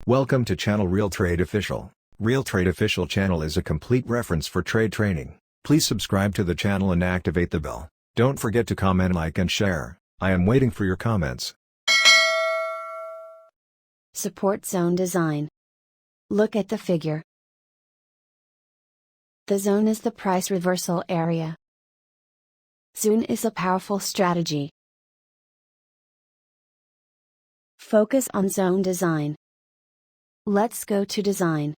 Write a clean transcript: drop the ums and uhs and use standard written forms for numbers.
Welcome to channel Realtrade Official. Realtrade Official channel is a complete reference for trade training. Please subscribe to the channel and activate the bell. Don't forget to comment, like and share. I am waiting for your comments. Support zone design. Look at the figure. The zone is the price reversal area. Zone is a powerful strategy. Focus on zone design. Let's go to design.